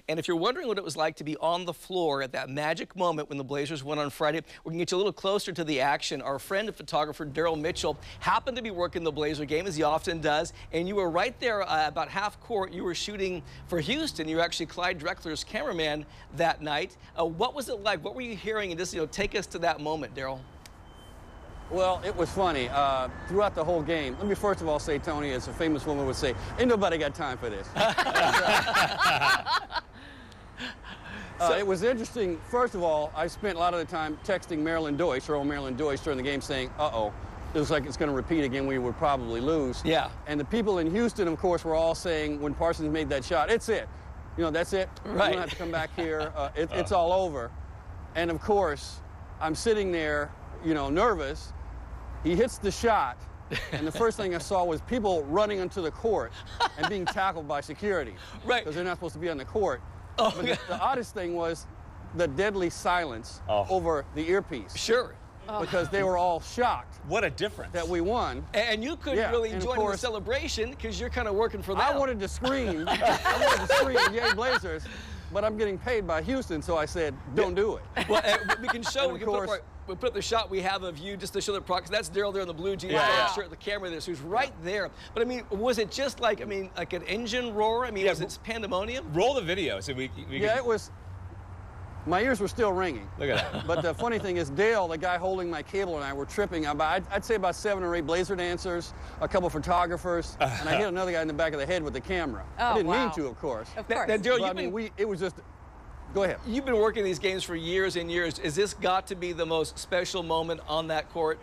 And if you're wondering what it was like to be on the floor at that magic moment when the Blazers won on Friday, we're going to get you a little closer to the action. Our friend and photographer Daryl Mitchell happened to be working the Blazer game, as he often does, and you were right there about half court. You were shooting for Houston. You were actually Clyde Drexler's cameraman that night. What was it like? What were you hearing? And just take us to that moment, Daryl. Well, it was funny. Throughout the whole game, let me first of all say, Tony, as a famous woman would say, ain't nobody got time for this. It was interesting. First of all, I spent a lot of the time texting Marilyn Deutsch, Earl Marilyn Deutsch, during the game saying, uh-oh, it looks like it's going to repeat again. We would probably lose. Yeah. And the people in Houston, of course, were all saying when Parsons made that shot, it's it. You know, that's it. Right. We don't have to come back here. It's all over. And, of course, I'm sitting there, you know, nervous. He hits the shot, and the first thing I saw was people running onto the court and being tackled by security. Right. Because they're not supposed to be on the court. Oh, but the oddest thing was the deadly silence over the earpiece. Sure. Because they were all shocked. What a difference. That we won. And you couldn't really join in the celebration because you're kind of working for them. I wanted to scream. I wanted to scream, yay Blazers, but I'm getting paid by Houston, so I said, don't do it. Well, we can show, we'll put up the shot we have of you just to show the because that's Daryl there in the blue jeans shirt, the camera there, so he's right there. But I mean, was it just like, like an engine roar? I mean, was it pandemonium? Roll the video so we it was. My ears were still ringing. Look at that. But the funny thing is, Dale, the guy holding my cable, and I were tripping. I'd say about 7 or 8 Blazer dancers, a couple photographers, and I hit another guy in the back of the head with the camera. I didn't mean to, of course. Of course. Now, Daryl, it was just. Go ahead. You've been working these games for years and years. Is this got to be the most special moment on that court?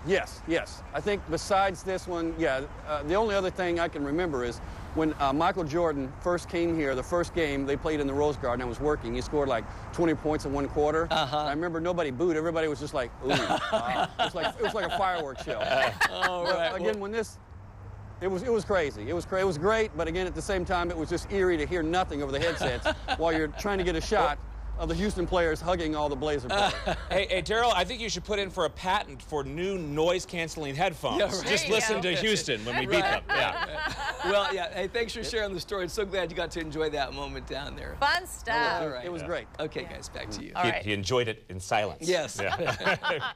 Yes, yes. I think besides this one, the only other thing I can remember is when Michael Jordan first came here, the first game they played in the Rose Garden, I was working. He scored like 20 points in one quarter. I remember nobody booed. Everybody was just like, ooh. It was like a fireworks show. Again, when this... It was crazy. It was great, but again, at the same time, it was just eerie to hear nothing over the headsets while you're trying to get a shot of the Houston players hugging all the Blazer players. Hey, Daryl, I think you should put in for a patent for new noise-canceling headphones. Yeah, right. Just listen to Houston when we beat them. Yeah. Well, hey, thanks for sharing the story. So glad you got to enjoy that moment down there. Fun stuff. All right. It was great. Okay, guys, back to you. He enjoyed it in silence. Yes. Yeah.